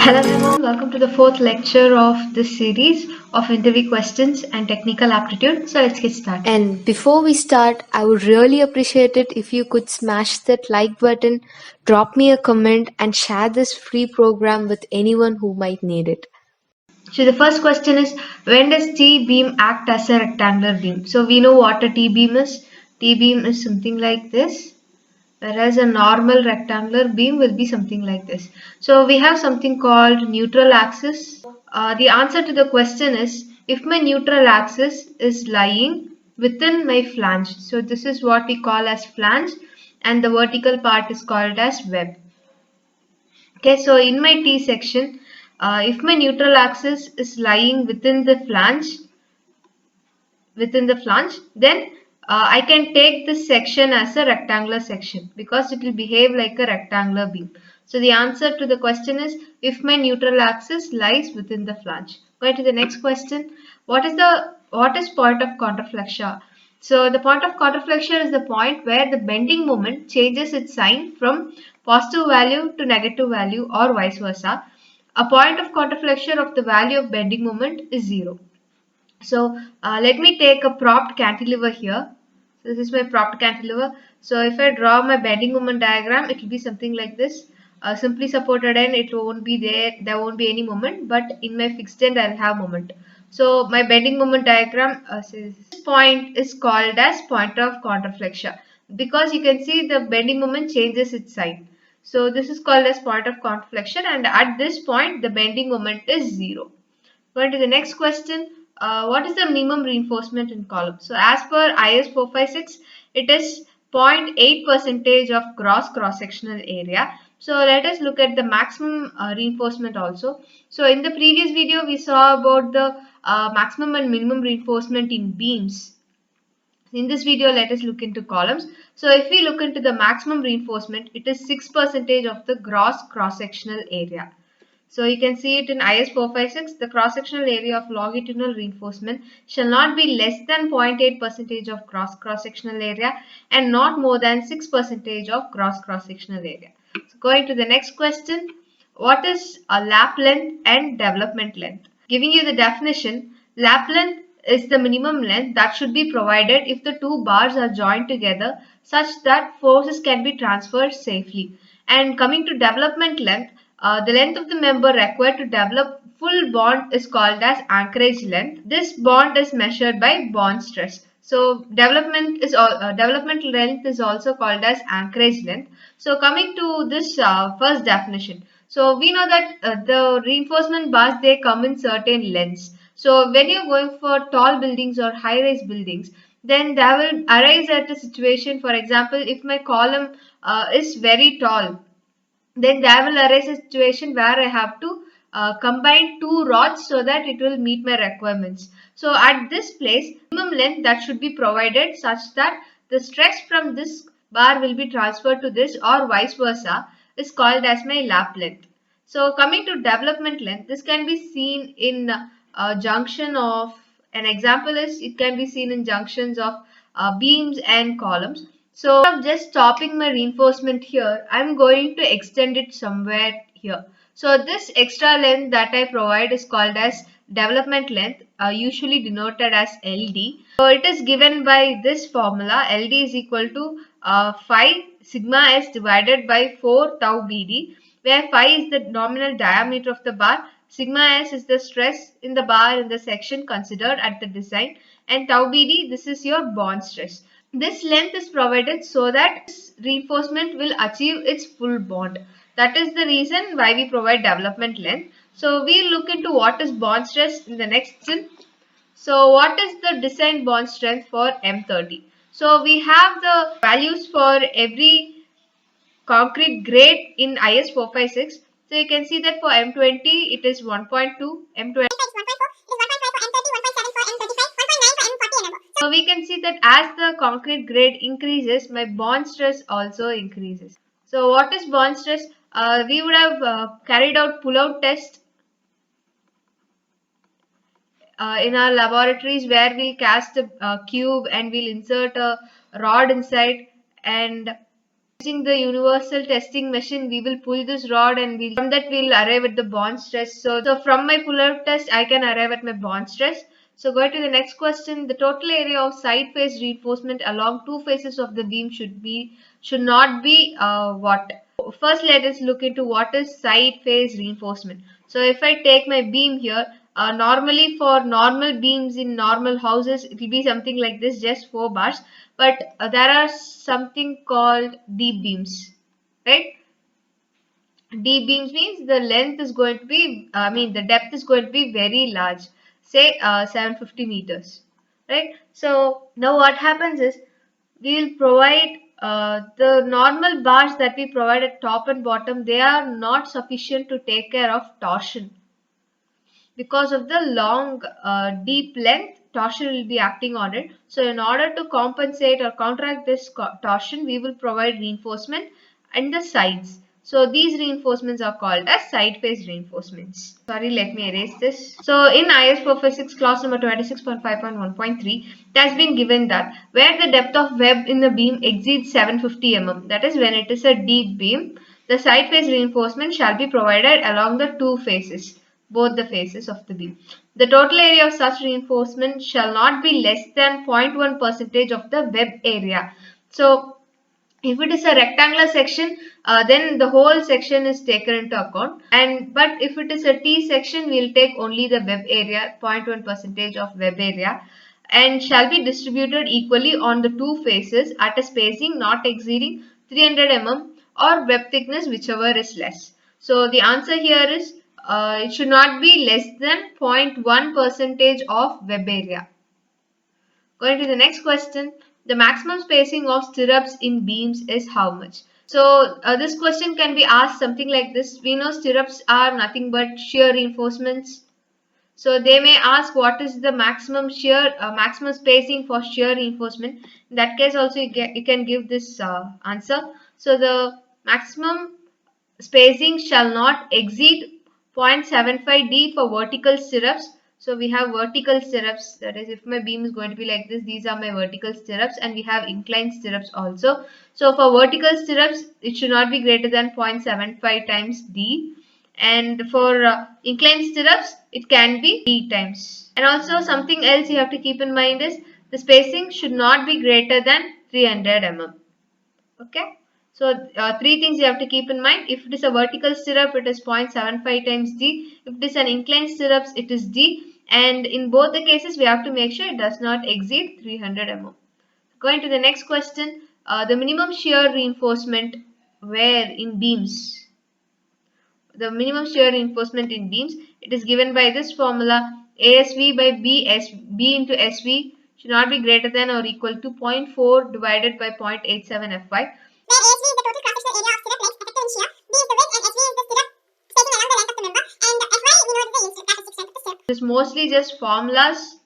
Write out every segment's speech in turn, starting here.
Hello everyone, welcome to the fourth lecture of this series of interview questions and technical aptitude. So let's get started. And before we start, I would really appreciate it if you could smash that like button, drop me a comment, and share this free program with anyone who might need it. So the first question is, when does T-beam act as a rectangular beam? So we know what a T-beam is. T-beam is something like this, whereas a normal rectangular beam will be something like this. So we have something called neutral axis. The answer to the question is, if my neutral axis is lying within my flange. So this is what we call as flange, and the vertical part is called as web. Okay, so in my T section, if my neutral axis is lying within the flange, then I can take this section as a rectangular section because it will behave like a rectangular beam. So the answer to the question is, if my neutral axis lies within the flange. Going to the next question, what is point of contraflexure? So the point of contraflexure is the point where the bending moment changes its sign from positive value to negative value or vice versa. A point of contraflexure of the value of bending moment is 0. So let me take a propped cantilever here. So this is my propped cantilever. So if I draw my bending moment diagram, it will be something like this. Simply supported end, it won't be there won't be any moment, but in my fixed end I'll have moment. So my bending moment diagram, says this point is called as point of contraflexure because you can see the bending moment changes its sign. So this is called as point of contraflexure, and at this point the bending moment is 0. Going to the next question, what is the minimum reinforcement in column? So as per IS 456, it is 0.8 percentage of gross cross-sectional area. So let us look at the maximum reinforcement also. So in the previous video, we saw about the maximum and minimum reinforcement in beams. In this video, let us look into columns. So if we look into the maximum reinforcement, it is 6% of the gross cross-sectional area. So you can see it in IS 456, the cross-sectional area of longitudinal reinforcement shall not be less than 0.8% of gross cross-sectional area and not more than 6% of gross cross-sectional area. So going to the next question, what is a lap length and development length? Giving you the definition, lap length is the minimum length that should be provided if the two bars are joined together such that forces can be transferred safely. And coming to development length, the length of the member required to develop full bond is called as anchorage length. This bond is measured by bond stress. So development length is also called as anchorage length. So coming to this first definition. So we know that the reinforcement bars, they come in certain lengths. So when you're going for tall buildings or high-rise buildings, then there will arise at a situation, for example, if my column is very tall, then there will arise a situation where I have to combine two rods so that it will meet my requirements. So at this place, minimum length that should be provided such that the stress from this bar will be transferred to this or vice versa is called as my lap length. So coming to development length, this can be seen in a junction of, an example is it can be seen in junctions of beams and columns. So I'm just stopping my reinforcement here. I'm going to extend it somewhere here. So this extra length that I provide is called as development length, usually denoted as LD. So it is given by this formula. LD is equal to phi sigma s divided by 4 tau BD, where phi is the nominal diameter of the bar, sigma s is the stress in the bar in the section considered at the design, and tau BD, this is your bond stress. This length is provided so that this reinforcement will achieve its full bond. That is the reason why we provide development length. So we look into what is bond stress in the next question. So what is the design bond strength for M30? So we have the values for every concrete grade in IS 456. So you can see that for M20 it is 1.2, M20. So we can see that as the concrete grade increases, my bond stress also increases. So what is bond stress? We would have carried out pull-out test in our laboratories where we'll cast a cube and we'll insert a rod inside, and Using the universal testing machine, we will pull this rod and from that we'll arrive at the bond stress. So from my pull-out test, I can arrive at my bond stress. So go to the next question. The total area of side face reinforcement along two faces of the beam should not be what? First, let us look into what is side face reinforcement. So if I take my beam here, normally for normal beams in normal houses, it will be something like this, just 4 bars. But there are something called deep beams, right? Deep beams means the length is going to be, the depth is going to be very large, say 750 meters, right? So now what happens is we will provide the normal bars that we provide at top and bottom, they are not sufficient to take care of torsion. Because of the long deep length, torsion will be acting on it. So in order to compensate or counteract this torsion, we will provide reinforcement and the sides. So these reinforcements are called as side face reinforcements. Sorry, let me erase this. So in IS 456 clause number 26.5.1.3, it has been given that where the depth of web in the beam exceeds 750 mm, that is when it is a deep beam, the side face reinforcement shall be provided along the two faces, both the faces of the beam. The total area of such reinforcement shall not be less than 0.1% of the web area. So if it is a rectangular section, then the whole section is taken into account. But if it is a T section, we will take only the web area, 0.1% of web area, and shall be distributed equally on the two faces at a spacing not exceeding 300 mm or web thickness, whichever is less. So the answer here is it should not be less than 0.1% of web area. Going to the next question, the maximum spacing of stirrups in beams is how much? So this question can be asked something like this. We know stirrups are nothing but shear reinforcements. So they may ask what is the maximum maximum spacing for shear reinforcement. In that case also you can give this answer. So the maximum spacing shall not exceed 0.75 D for vertical stirrups. So we have vertical stirrups, that is if my beam is going to be like this, these are my vertical stirrups, and we have inclined stirrups also. So for vertical stirrups, it should not be greater than 0.75 times D, and for inclined stirrups, it can be D times. And also something else you have to keep in mind is the spacing should not be greater than 300 mm. Okay. So three things you have to keep in mind. If it is a vertical stirrup, it is 0.75 times D. If it is an inclined stirrups, it is D. And in both the cases, we have to make sure it does not exceed 300 mm. Going to the next question, the minimum shear reinforcement where in beams. The minimum shear reinforcement in beams, it is given by this formula, ASV by B into SV should not be greater than or equal to 0.4 divided by 0.87 Fy. Where ASV is the total cross-sectional area of stirrup length affected in shear, B is the width and SV is the stirrup spacing along the length of the member, and Fy we know is the elastic strength of the stirrup. This is mostly just formulas.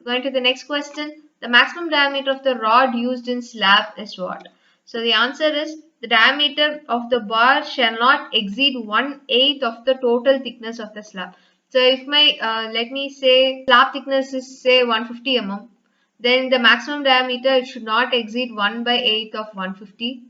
Going to the next question, the maximum diameter of the rod used in slab is what? So the answer is the diameter of the bar shall not exceed 1/8 of the total thickness of the slab. So if my let me say slab thickness is say 150 mm, then the maximum diameter it should not exceed 1/8 of 150,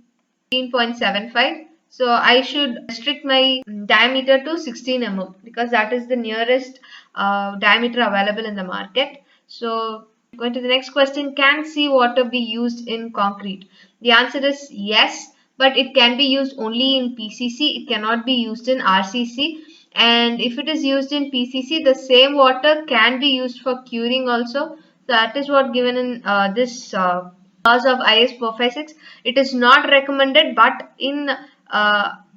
16.75. So I should restrict my diameter to 16 mm because that is the nearest diameter available in the market. So going to the next question, can seawater be used in concrete? The answer is yes, but it can be used only in PCC. It cannot be used in RCC. And if it is used in PCC, the same water can be used for curing also. So that is what given in this clause of IS 456. It is not recommended, but in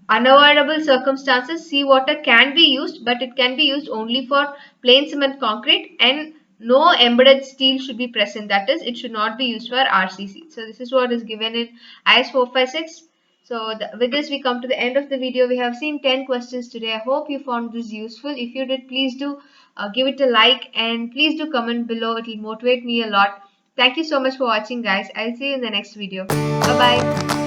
unavoidable circumstances, seawater can be used, but it can be used only for plain cement concrete, and no embedded steel should be present. That is, it should not be used for RCC. So this is what is given in IS 456. So with this we come to the end of the video. We have seen 10 questions today. I hope you found this useful. If you did, please do give it a like and please do comment below. It will motivate me a lot. Thank you so much for watching guys. I'll see you in the next video. Bye bye.